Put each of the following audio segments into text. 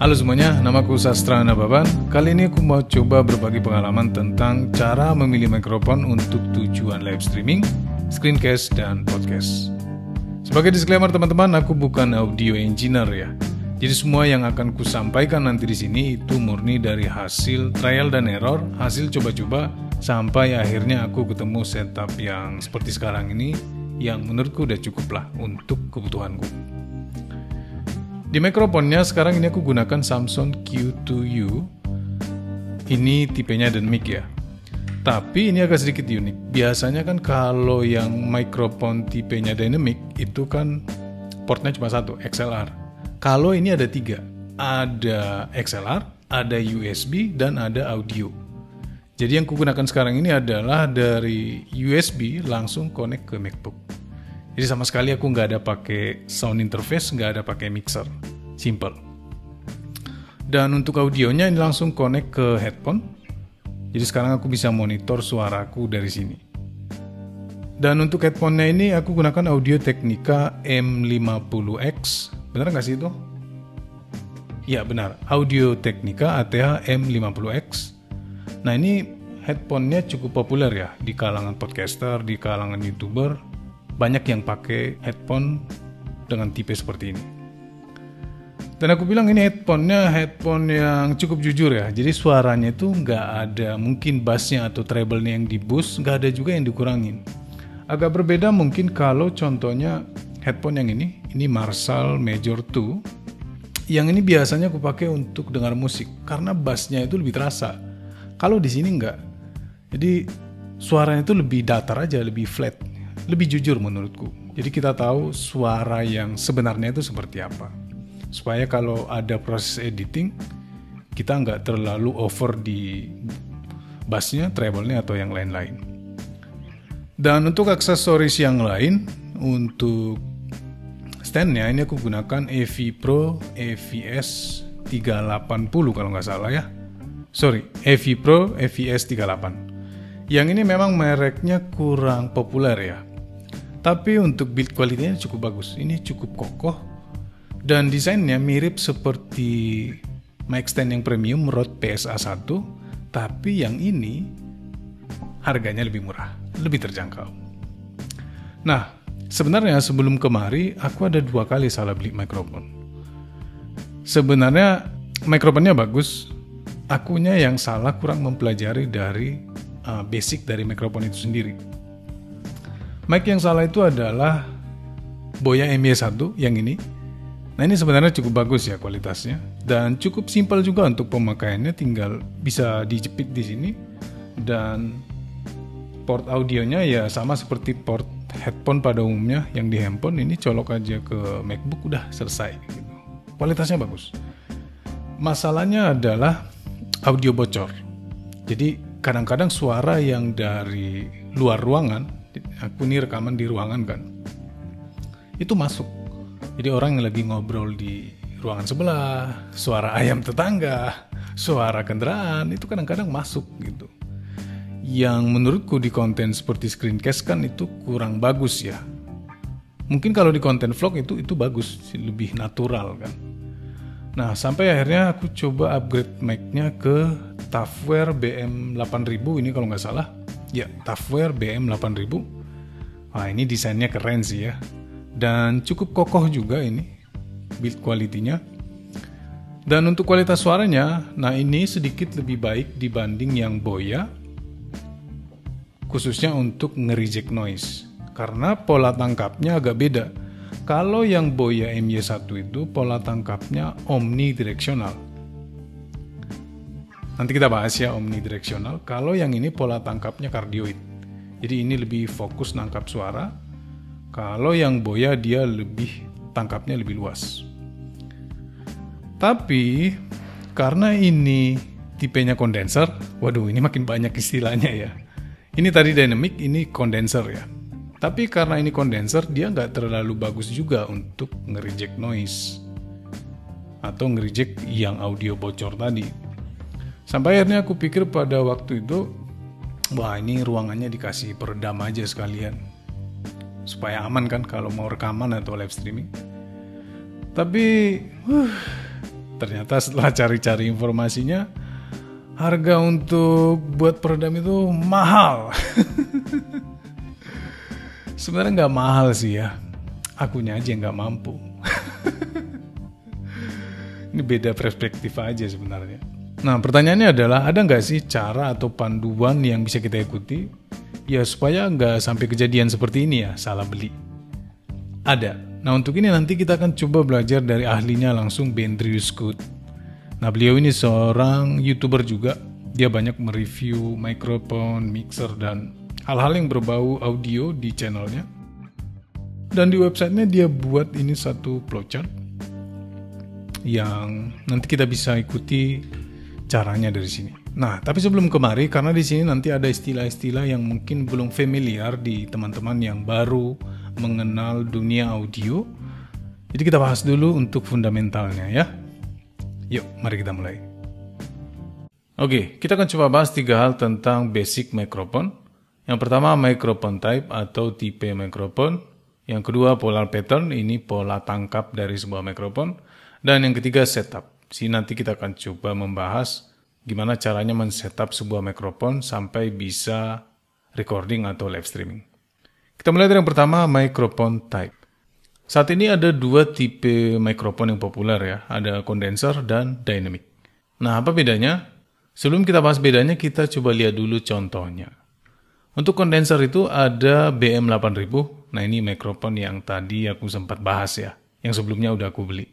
Halo semuanya, namaku Sastra Nababan. Kali ini aku mau coba berbagi pengalaman tentang cara memilih mikrofon untuk tujuan live streaming, screencast, dan podcast. Sebagai disclaimer teman-teman, aku bukan audio engineer ya. Jadi semua yang akan kusampaikan nanti di sini itu murni dari hasil trial dan error, hasil coba-coba, sampai akhirnya aku ketemu setup yang seperti sekarang ini, yang menurutku udah cukup lah untuk kebutuhanku. Di mikrofonnya sekarang ini aku gunakan Samson Q2U. Ini tipenya dynamic ya. Tapi ini agak sedikit unik. Biasanya kan kalau yang mikrofon tipenya dynamic itu kan portnya cuma satu, XLR. Kalau ini ada 3. Ada XLR, ada USB, dan ada audio. Jadi yang kugunakan sekarang ini adalah dari USB langsung connect ke MacBook. Jadi sama sekali aku nggak ada pakai sound interface, nggak ada pakai mixer, simple. Dan untuk audionya ini langsung connect ke headphone. Jadi sekarang aku bisa monitor suaraku dari sini. Dan untuk headphone-nya ini aku gunakan Audio Technica M50X. Benar nggak sih itu? Ya benar, Audio Technica ATH M50X. Nah ini headphone-nya cukup populer ya di kalangan podcaster, di kalangan YouTuber. Banyak yang pakai headphone dengan tipe seperti ini. Dan aku bilang ini headphone yang cukup jujur ya. Jadi suaranya itu nggak ada mungkin bassnya atau treble-nya yang di-boost, nggak ada juga yang dikurangin. Agak berbeda mungkin kalau contohnya headphone yang ini Marshall Major 2. Yang ini biasanya aku pakai untuk dengar musik karena bassnya itu lebih terasa. Kalau di sini nggak. Jadi suaranya itu lebih datar aja, lebih flat. Lebih jujur menurutku. Jadi kita tahu suara yang sebenarnya itu seperti apa. Supaya kalau ada proses editing, kita nggak terlalu over di bassnya, treble-nya, atau yang lain-lain. Dan untuk aksesoris yang lain, untuk stand-nya ini aku gunakan AV Pro AVS 380 kalau nggak salah ya. Sorry, AV Pro AVS 38. Yang ini memang mereknya kurang populer ya. Tapi untuk build quality-nya cukup bagus. Ini cukup kokoh. Dan desainnya mirip seperti mic stand yang premium Rode PSA 1. Tapi yang ini harganya lebih murah. Lebih terjangkau. Nah, sebenarnya sebelum kemari aku ada 2 kali salah beli mikrofon. Sebenarnya mikrofonnya bagus. Akunya yang salah kurang mempelajari dari basic dari mikrofon itu sendiri. Mic yang salah itu adalah Boya MY1 yang ini. Nah ini sebenarnya cukup bagus ya kualitasnya dan cukup simpel juga untuk pemakaiannya, tinggal bisa dijepit di sini dan port audionya ya sama seperti port headphone pada umumnya yang di handphone, ini colok aja ke MacBook udah selesai gitu. Kualitasnya bagus. Masalahnya adalah audio bocor. Jadi kadang-kadang suara yang dari luar ruangan, aku ini rekaman di ruangan kan, itu masuk. Jadi orang yang lagi ngobrol di ruangan sebelah, suara ayam tetangga, suara kendaraan, itu kadang-kadang masuk gitu. Yang menurutku di konten seperti screencast kan itu kurang bagus ya. Mungkin kalau di konten vlog itu bagus, lebih natural kan. Nah sampai akhirnya aku coba upgrade mic-nya ke Tafware BM8000 ini kalau nggak salah. Ya, Tafware BM8000. Wah, ini desainnya keren sih ya. Dan cukup kokoh juga ini build quality-nya. Dan untuk kualitas suaranya, nah ini sedikit lebih baik dibanding yang Boya. Khususnya untuk nge-reject noise. Karena pola tangkapnya agak beda. Kalau yang Boya MY1 itu pola tangkapnya omnidirectional. Nanti kita bahas ya omnidirectional. Kalau yang ini pola tangkapnya cardioid. Jadi ini lebih fokus nangkap suara. Kalau yang Boya dia lebih tangkapnya lebih luas. Tapi karena ini tipenya kondenser, waduh ini makin banyak istilahnya ya. Ini tadi dynamic, ini kondenser ya. Tapi karena ini kondenser, dia nggak terlalu bagus juga untuk nge-reject noise. Atau nge-reject yang audio bocor tadi. Sampai akhirnya aku pikir pada waktu itu, wah ini ruangannya dikasih peredam aja sekalian. Supaya aman kan kalau mau rekaman atau live streaming. Tapi ternyata setelah cari-cari informasinya, harga untuk buat peredam itu mahal. Sebenarnya nggak mahal sih ya, akunya aja nggak mampu. Ini beda perspektif aja sebenarnya. Nah, pertanyaannya adalah, ada nggak sih cara atau panduan yang bisa kita ikuti ya supaya nggak sampai kejadian seperti ini ya, salah beli? Ada. Nah, untuk ini nanti kita akan coba belajar dari ahlinya langsung, Bendrius Scott. Nah, beliau ini seorang YouTuber juga. Dia banyak mereview mikrofon, mixer, dan hal-hal yang berbau audio di channelnya. Dan di websitenya dia buat ini satu flowchart yang nanti kita bisa ikuti caranya dari sini. Nah, tapi sebelum kemari, karena di sini nanti ada istilah-istilah yang mungkin belum familiar di teman-teman yang baru mengenal dunia audio. Jadi kita bahas dulu untuk fundamentalnya ya. Yuk, mari kita mulai. Oke, kita akan coba bahas 3 hal tentang basic mikrofon. Yang pertama, microphone type atau tipe mikrofon. Yang kedua, polar pattern, ini pola tangkap dari sebuah mikrofon. Dan yang ketiga, setup. Sini nanti kita akan coba membahas gimana caranya men-setup sebuah mikrofon sampai bisa recording atau live streaming. Kita mulai dari yang pertama, microphone type. Saat ini ada 2 tipe mikrofon yang populer ya, ada condenser dan dynamic. Nah, apa bedanya? Sebelum kita bahas bedanya, kita coba lihat dulu contohnya. Untuk condenser itu ada BM8000. Nah, ini mikrofon yang tadi aku sempat bahas ya, yang sebelumnya udah aku beli.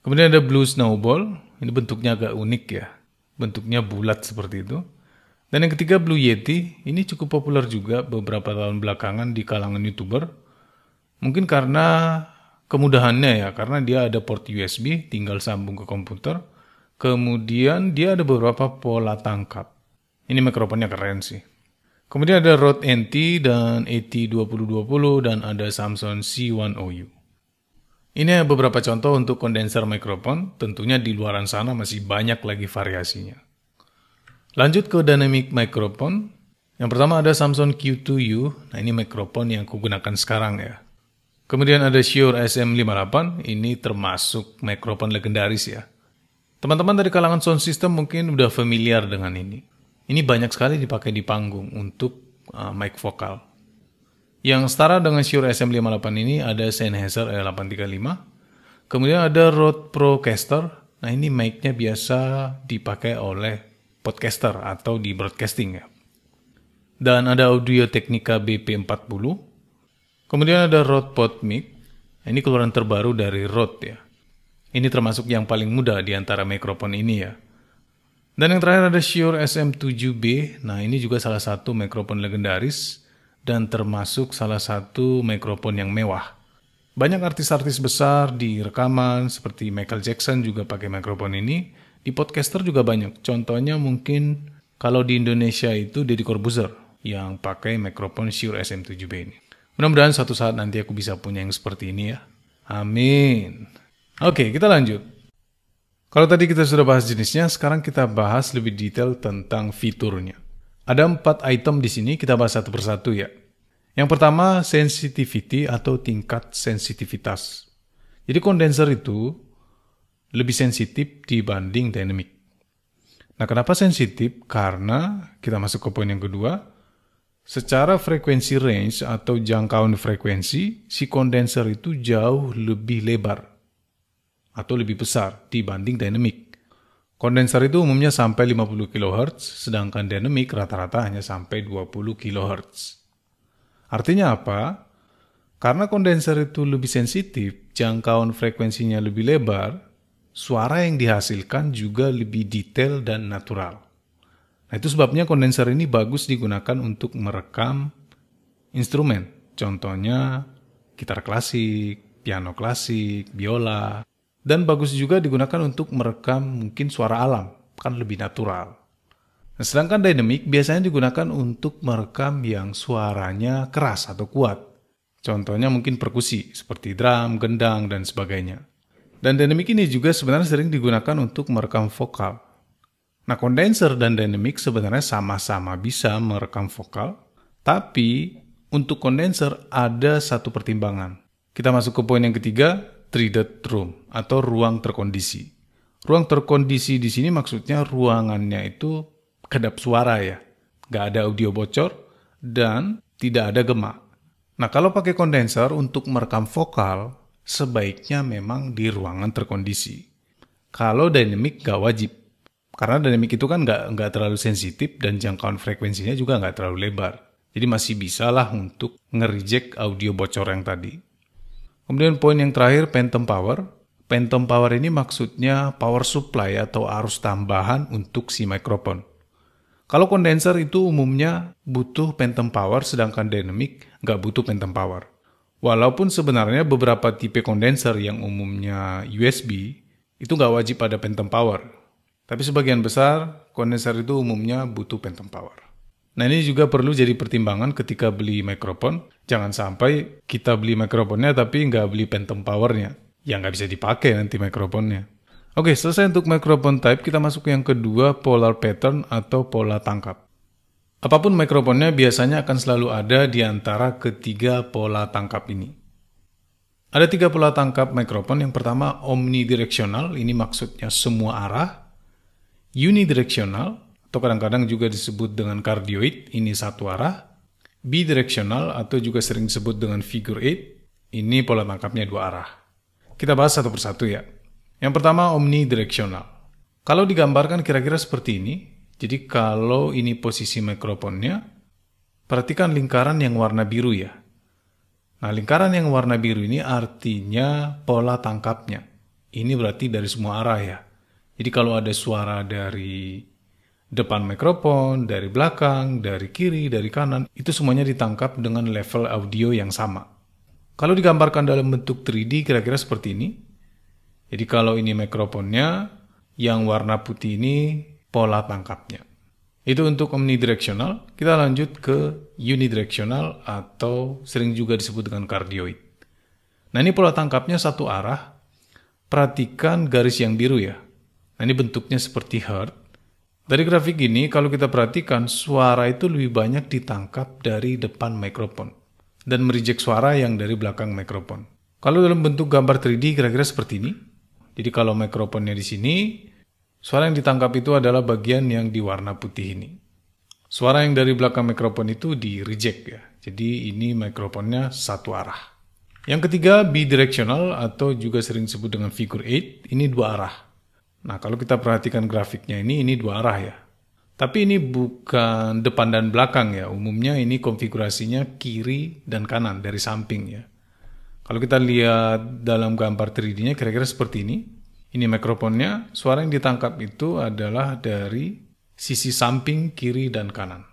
Kemudian ada Blue Snowball, ini bentuknya agak unik ya, bentuknya bulat seperti itu. Dan yang ketiga Blue Yeti, ini cukup populer juga beberapa tahun belakangan di kalangan YouTuber. Mungkin karena kemudahannya ya, karena dia ada port USB, tinggal sambung ke komputer. Kemudian dia ada beberapa pola tangkap. Ini mikrofonnya keren sih. Kemudian ada Rode NT dan AT2020 dan ada Samson C1OU. Ini beberapa contoh untuk kondenser mikrofon, tentunya di luaran sana masih banyak lagi variasinya. Lanjut ke dynamic microphone. Yang pertama ada Samson Q2U, nah ini mikrofon yang kugunakan sekarang ya. Kemudian ada Shure SM58, ini termasuk mikrofon legendaris ya. Teman-teman dari kalangan sound system mungkin udah familiar dengan ini. Ini banyak sekali dipakai di panggung untuk mic vokal. Yang setara dengan Shure SM58 ini ada Sennheiser L835. Kemudian ada Rode Procaster. Nah ini mic-nya biasa dipakai oleh podcaster atau di broadcasting ya. Dan ada Audio Technica BP40. Kemudian ada Rode PodMic. Ini keluaran terbaru dari Rode ya. Ini termasuk yang paling mudah di antara mikrofon ini ya. Dan yang terakhir ada Shure SM7B. Nah ini juga salah satu mikrofon legendaris dan termasuk salah satu mikrofon yang mewah. Banyak artis-artis besar di rekaman seperti Michael Jackson juga pakai mikrofon ini. Di podcaster juga banyak. Contohnya mungkin kalau di Indonesia itu Deddy Corbuzier yang pakai mikrofon Shure SM7B ini. Mudah-mudahan suatu saat nanti aku bisa punya yang seperti ini ya. Amin. Oke, kita lanjut. Kalau tadi kita sudah bahas jenisnya, sekarang kita bahas lebih detail tentang fiturnya. Ada 4 item di sini, kita bahas satu persatu ya. Yang pertama, sensitivity atau tingkat sensitivitas. Jadi kondenser itu lebih sensitif dibanding dynamic. Nah, kenapa sensitif? Karena kita masuk ke poin yang kedua. Secara frekuensi range atau jangkauan frekuensi, si kondenser itu jauh lebih lebar atau lebih besar dibanding dynamic. Kondenser itu umumnya sampai 50 kHz, sedangkan dynamic rata-rata hanya sampai 20 kHz. Artinya apa? Karena kondenser itu lebih sensitif, jangkauan frekuensinya lebih lebar, suara yang dihasilkan juga lebih detail dan natural. Nah, itu sebabnya kondenser ini bagus digunakan untuk merekam instrumen. Contohnya gitar klasik, piano klasik, biola. Dan bagus juga digunakan untuk merekam mungkin suara alam, kan lebih natural. Nah, sedangkan dynamic biasanya digunakan untuk merekam yang suaranya keras atau kuat. Contohnya mungkin perkusi, seperti drum, gendang, dan sebagainya. Dan dynamic ini juga sebenarnya sering digunakan untuk merekam vokal. Nah, kondenser dan dynamic sebenarnya sama-sama bisa merekam vokal, tapi untuk kondenser ada satu pertimbangan. Kita masuk ke poin yang ketiga, treated room atau ruang terkondisi. Ruang terkondisi di sini maksudnya ruangannya itu kedap suara ya. Nggak ada audio bocor dan tidak ada gema. Nah, kalau pakai kondenser untuk merekam vokal, sebaiknya memang di ruangan terkondisi. Kalau dynamic nggak wajib. Karena dynamic itu kan nggak terlalu sensitif dan jangkauan frekuensinya juga nggak terlalu lebar. Jadi masih bisa lah untuk nge-reject audio bocor yang tadi. Kemudian poin yang terakhir, phantom power. Phantom power ini maksudnya power supply atau arus tambahan untuk si mikrofon. Kalau kondenser itu umumnya butuh phantom power, sedangkan dynamic nggak butuh phantom power. Walaupun sebenarnya beberapa tipe kondenser yang umumnya USB itu nggak wajib ada phantom power. Tapi sebagian besar kondenser itu umumnya butuh phantom power. Nah, ini juga perlu jadi pertimbangan ketika beli mikrofon. Jangan sampai kita beli mikrofonnya tapi nggak beli phantom powernya. Ya nggak bisa dipakai nanti mikrofonnya. Oke, selesai untuk mikrofon type, kita masuk ke yang kedua, polar pattern atau pola tangkap. Apapun mikrofonnya biasanya akan selalu ada di antara ketiga pola tangkap ini. Ada 3 pola tangkap mikrofon. Yang pertama omnidirectional, ini maksudnya semua arah. Unidirectional, atau kadang-kadang juga disebut dengan cardioid, ini satu arah. Bidirectional, atau juga sering disebut dengan figure eight, ini pola tangkapnya 2 arah. Kita bahas satu persatu ya. Yang pertama omnidirectional. Kalau digambarkan kira-kira seperti ini. Jadi kalau ini posisi mikrofonnya, perhatikan lingkaran yang warna biru ya. Nah, lingkaran yang warna biru ini artinya pola tangkapnya. Ini berarti dari semua arah ya. Jadi kalau ada suara dari depan mikrofon, dari belakang, dari kiri, dari kanan, itu semuanya ditangkap dengan level audio yang sama. Kalau digambarkan dalam bentuk 3D kira-kira seperti ini. Jadi kalau ini mikrofonnya, yang warna putih ini pola tangkapnya. Itu untuk omnidirectional. Kita lanjut ke unidirectional atau sering juga disebut dengan cardioid. Nah, ini pola tangkapnya satu arah. Perhatikan garis yang biru ya. Nah, ini bentuknya seperti heart. Dari grafik ini kalau kita perhatikan suara itu lebih banyak ditangkap dari depan mikrofon dan mereject suara yang dari belakang mikrofon. Kalau dalam bentuk gambar 3D kira-kira seperti ini. Jadi kalau mikrofonnya di sini, suara yang ditangkap itu adalah bagian yang di warna putih ini. Suara yang dari belakang mikrofon itu di reject ya. Jadi ini mikrofonnya satu arah. Yang ketiga bidirectional atau juga sering disebut dengan figure eight, ini 2 arah. Nah, kalau kita perhatikan grafiknya ini 2 arah ya. Tapi ini bukan depan dan belakang ya. Umumnya ini konfigurasinya kiri dan kanan dari samping ya. Kalau kita lihat dalam gambar 3D-nya kira-kira seperti ini. Ini mikrofonnya, suara yang ditangkap itu adalah dari sisi samping, kiri, dan kanan.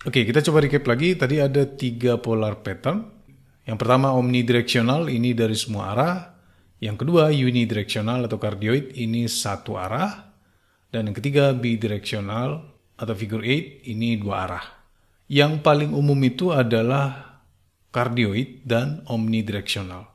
Oke, kita coba recap lagi. Tadi ada 3 polar pattern. Yang pertama omnidirectional, ini dari semua arah. Yang kedua unidirectional atau cardioid, ini satu arah. Dan yang ketiga bidirectional atau figure eight, ini 2 arah. Yang paling umum itu adalah cardioid dan omnidirectional.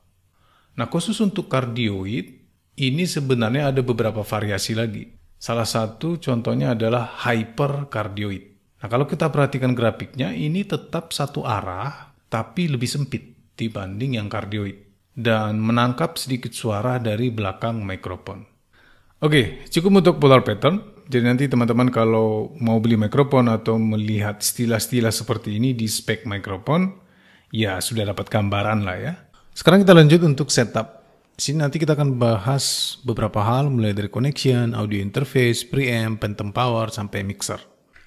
Nah, khusus untuk cardioid, ini sebenarnya ada beberapa variasi lagi. Salah satu contohnya adalah hypercardioid. Nah, kalau kita perhatikan grafiknya, ini tetap satu arah, tapi lebih sempit dibanding yang cardioid. Dan menangkap sedikit suara dari belakang mikrofon. Oke, cukup untuk polar pattern. Jadi nanti teman-teman kalau mau beli mikrofon atau melihat stilas-stilas seperti ini di spek mikrofon, ya sudah dapat gambaran lah ya. Sekarang kita lanjut untuk setup. Di sini nanti kita akan bahas beberapa hal mulai dari connection, audio interface, preamp, phantom power, sampai mixer.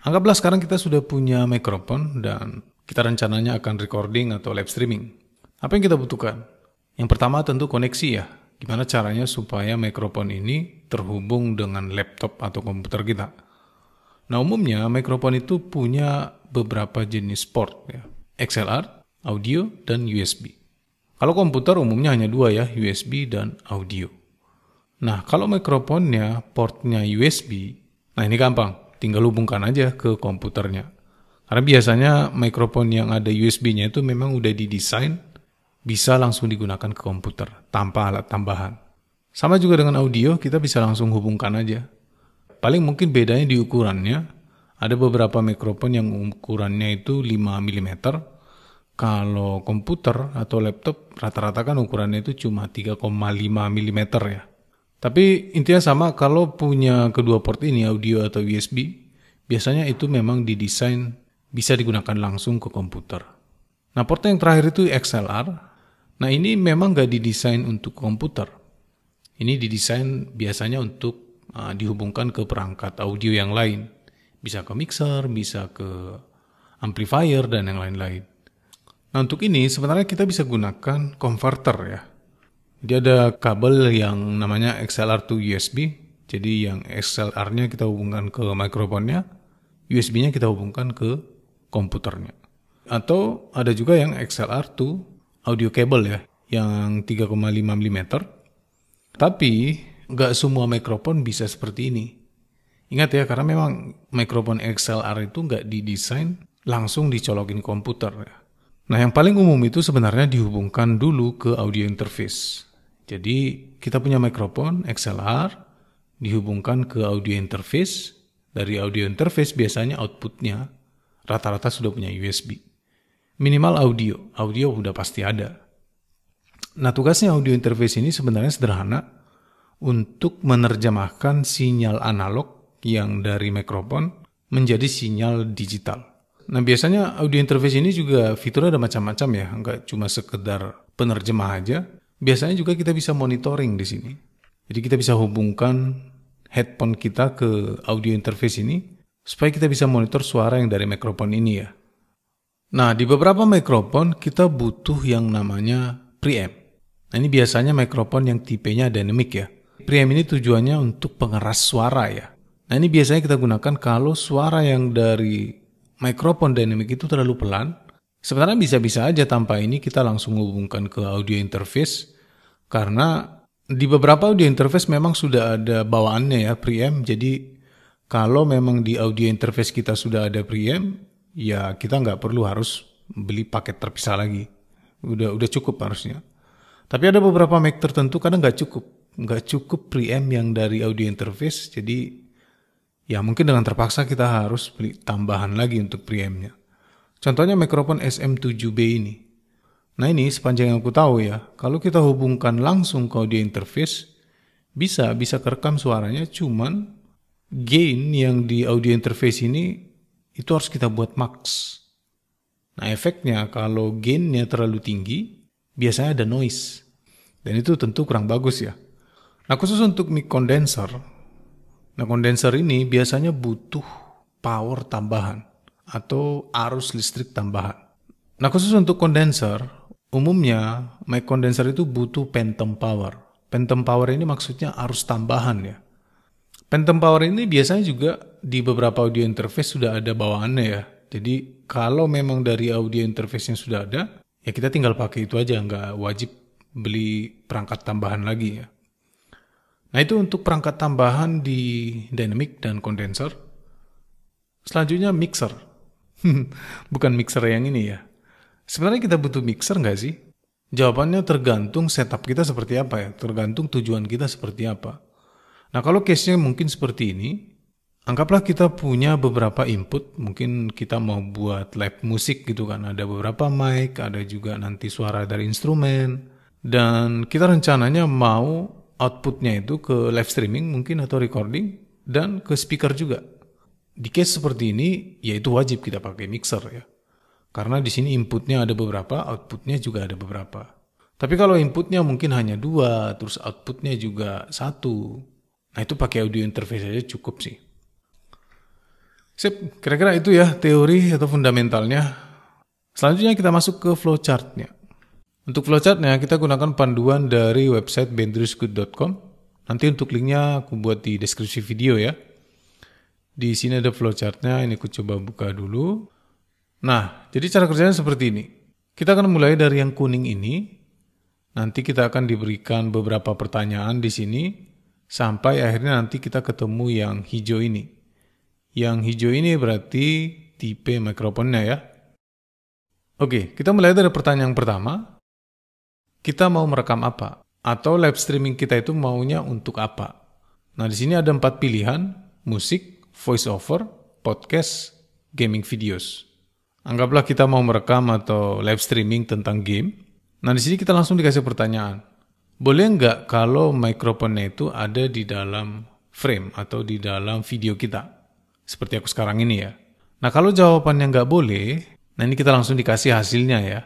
Anggaplah sekarang kita sudah punya mikrofon dan kita rencananya akan recording atau live streaming. Apa yang kita butuhkan? Yang pertama tentu koneksi ya. Gimana caranya supaya mikrofon ini terhubung dengan laptop atau komputer kita. Nah, umumnya mikrofon itu punya beberapa jenis port ya. XLR, audio, dan USB. Kalau komputer umumnya hanya 2 ya, USB dan audio. Nah, kalau mikrofonnya portnya USB, nah ini gampang, tinggal hubungkan aja ke komputernya. Karena biasanya mikrofon yang ada USB-nya itu memang udah didesain bisa langsung digunakan ke komputer tanpa alat tambahan. Sama juga dengan audio, kita bisa langsung hubungkan aja. Paling mungkin bedanya di ukurannya. Ada beberapa mikrofon yang ukurannya itu 5 mm. Kalau komputer atau laptop rata-rata kan ukurannya itu cuma 3,5 mm ya. Tapi intinya sama, kalau punya kedua port ini, audio atau USB, biasanya itu memang didesain bisa digunakan langsung ke komputer. Nah, port yang terakhir itu XLR. Nah, ini memang nggak didesain untuk komputer. Ini didesain biasanya untuk dihubungkan ke perangkat audio yang lain. Bisa ke mixer, bisa ke amplifier, dan yang lain-lain. Nah, untuk ini sebenarnya kita bisa gunakan converter ya. Jadi ada kabel yang namanya XLR to USB. Jadi yang XLR-nya kita hubungkan ke mikrofonnya, USB-nya kita hubungkan ke komputernya. Atau ada juga yang XLR to audio cable ya, yang 3,5 mm. Tapi nggak semua mikrofon bisa seperti ini. Ingat ya, karena memang mikrofon XLR itu nggak didesain langsung dicolokin komputer ya. Nah, yang paling umum itu sebenarnya dihubungkan dulu ke audio interface. Jadi kita punya mikrofon XLR dihubungkan ke audio interface. Dari audio interface biasanya outputnya rata-rata sudah punya USB. Minimal audio udah pasti ada. Nah, tugasnya audio interface ini sebenarnya sederhana untuk menerjemahkan sinyal analog yang dari mikrofon menjadi sinyal digital. Nah, biasanya audio interface ini juga fiturnya ada macam-macam ya, nggak cuma sekedar penerjemah aja. Biasanya juga kita bisa monitoring di sini. Jadi kita bisa hubungkan headphone kita ke audio interface ini supaya kita bisa monitor suara yang dari mikrofon ini ya. Nah, di beberapa mikrofon kita butuh yang namanya preamp. Nah, ini biasanya mikrofon yang tipenya dynamic ya. Preamp ini tujuannya untuk pengeras suara ya. Nah, ini biasanya kita gunakan kalau suara yang dari mikrofon dynamic itu terlalu pelan. Sebenarnya bisa-bisa aja tanpa ini kita langsung hubungkan ke audio interface. Karena di beberapa audio interface memang sudah ada bawaannya ya, preamp. Jadi kalau memang di audio interface kita sudah ada preamp, ya kita nggak perlu harus beli paket terpisah lagi. Udah cukup harusnya. Tapi ada beberapa mic tertentu kadang nggak cukup preamp yang dari audio interface. Jadi ya mungkin dengan terpaksa kita harus beli tambahan lagi untuk preampnya. Contohnya mikrofon SM7B ini. Nah, ini sepanjang yang aku tahu ya, kalau kita hubungkan langsung ke audio interface, bisa kerekam suaranya, cuman gain yang di audio interface ini itu harus kita buat max. Nah, efeknya kalau gainnya terlalu tinggi, biasanya ada noise. Dan itu tentu kurang bagus ya. Nah, khusus untuk mic condenser, nah, kondenser ini biasanya butuh power tambahan atau arus listrik tambahan. Nah, khusus untuk kondenser, umumnya mic condenser itu butuh phantom power. Phantom power ini maksudnya arus tambahan ya. Phantom power ini biasanya juga di beberapa audio interface sudah ada bawaannya ya. Jadi kalau memang dari audio interface yang sudah ada, ya kita tinggal pakai itu aja, nggak wajib beli perangkat tambahan lagi ya. Nah, itu untuk perangkat tambahan di dynamic dan kondenser. Selanjutnya mixer. Bukan mixer yang ini ya. Sebenarnya kita butuh mixer nggak sih? Jawabannya tergantung setup kita seperti apa ya. Tergantung tujuan kita seperti apa. Nah, kalau case-nya mungkin seperti ini, anggaplah kita punya beberapa input. Mungkin kita mau buat live musik gitu kan. Ada beberapa mic, ada juga nanti suara dari instrumen. Dan kita rencananya mau outputnya itu ke live streaming mungkin atau recording dan ke speaker juga. Di case seperti ini, ya itu wajib kita pakai mixer ya. Karena di sini inputnya ada beberapa, outputnya juga ada beberapa. Tapi kalau inputnya mungkin hanya 2, terus outputnya juga 1, nah itu pakai audio interface aja cukup sih. Sip, kira-kira itu ya teori atau fundamentalnya. Selanjutnya kita masuk ke flowchartnya. Untuk flowchartnya kita gunakan panduan dari website bendrisgood.com. Nanti untuk linknya aku buat di deskripsi video ya. Di sini ada flowchartnya, ini aku coba buka dulu. Nah, jadi cara kerjanya seperti ini. Kita akan mulai dari yang kuning ini. Nanti kita akan diberikan beberapa pertanyaan di sini. Sampai akhirnya nanti kita ketemu yang hijau ini. Yang hijau ini berarti tipe mikrofonnya ya. Oke, kita mulai dari pertanyaan pertama. Kita mau merekam apa? Atau live streaming kita itu maunya untuk apa? Nah, di sini ada 4 pilihan, musik, voice over, podcast, gaming videos. Anggaplah kita mau merekam atau live streaming tentang game. Nah, di sini kita langsung dikasih pertanyaan. boleh nggak kalau mikrofonnya itu ada di dalam frame atau di dalam video kita? Seperti aku sekarang ini ya. Nah kalau jawabannya nggak boleh, nah ini kita langsung dikasih hasilnya ya.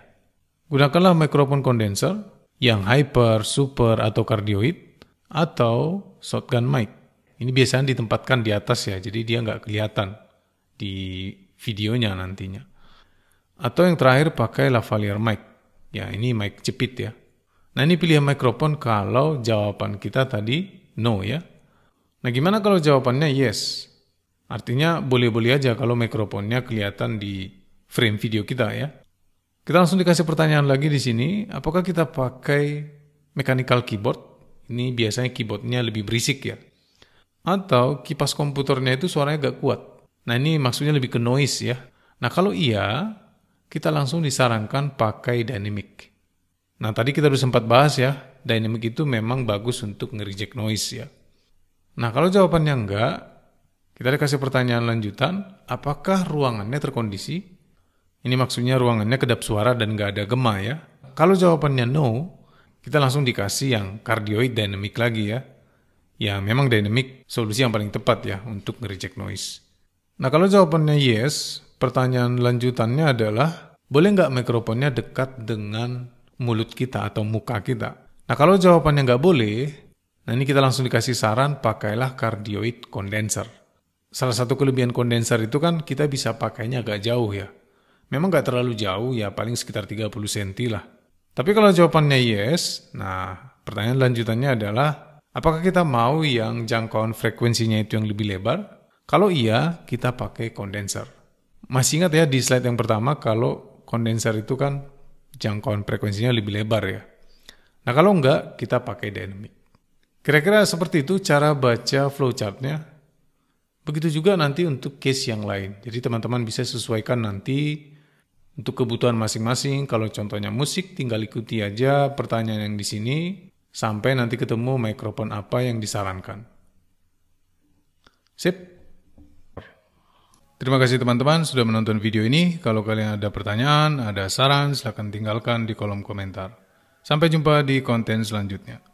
Gunakanlah mikrofon kondenser yang hyper, super, atau cardioid, atau shotgun mic. Ini biasanya ditempatkan di atas ya, jadi dia nggak kelihatan di videonya nantinya. Atau yang terakhir pakai lavalier mic. Ya ini mic jepit ya. Nah ini pilihan mikrofon kalau jawaban kita tadi no ya. Nah gimana kalau jawabannya yes? Artinya boleh-boleh aja kalau mikrofonnya kelihatan di frame video kita ya. Kita langsung dikasih pertanyaan lagi di sini. Apakah kita pakai mechanical keyboard? Ini biasanya keyboardnya lebih berisik ya. Atau kipas komputernya itu suaranya agak kuat. Nah ini maksudnya lebih ke noise ya. Nah kalau iya, kita langsung disarankan pakai dynamic. Nah tadi kita udah sempat bahas ya, dynamic itu memang bagus untuk nge-reject noise ya. Nah kalau jawabannya enggak, kita dikasih pertanyaan lanjutan, apakah ruangannya terkondisi? Ini maksudnya ruangannya kedap suara dan enggak ada gema ya. Kalau jawabannya no, kita langsung dikasih yang cardioid dynamic lagi ya. Ya memang dynamic solusi yang paling tepat ya untuk nge-reject noise. Nah kalau jawabannya yes, pertanyaan lanjutannya adalah, boleh nggak mikrofonnya dekat dengan mulut kita atau muka kita? Nah kalau jawabannya nggak boleh, nah ini kita langsung dikasih saran, pakailah cardioid condenser. Salah satu kelebihan kondenser itu kan kita bisa pakainya agak jauh ya. Memang nggak terlalu jauh ya, paling sekitar 30 cm lah. Tapi kalau jawabannya yes, nah pertanyaan lanjutannya adalah, apakah kita mau yang jangkauan frekuensinya itu yang lebih lebar? Kalau iya, kita pakai kondenser. Masih ingat ya di slide yang pertama kalau kondenser itu kan jangkauan frekuensinya lebih lebar ya. Nah kalau enggak, kita pakai dynamic. Kira-kira seperti itu cara baca flowchartnya. Begitu juga nanti untuk case yang lain. Jadi teman-teman bisa sesuaikan nanti untuk kebutuhan masing-masing. Kalau contohnya musik, tinggal ikuti aja pertanyaan yang di sini sampai nanti ketemu mikrofon apa yang disarankan. Sip. Terima kasih teman-teman sudah menonton video ini. Kalau kalian ada pertanyaan, ada saran, silakan tinggalkan di kolom komentar. Sampai jumpa di konten selanjutnya.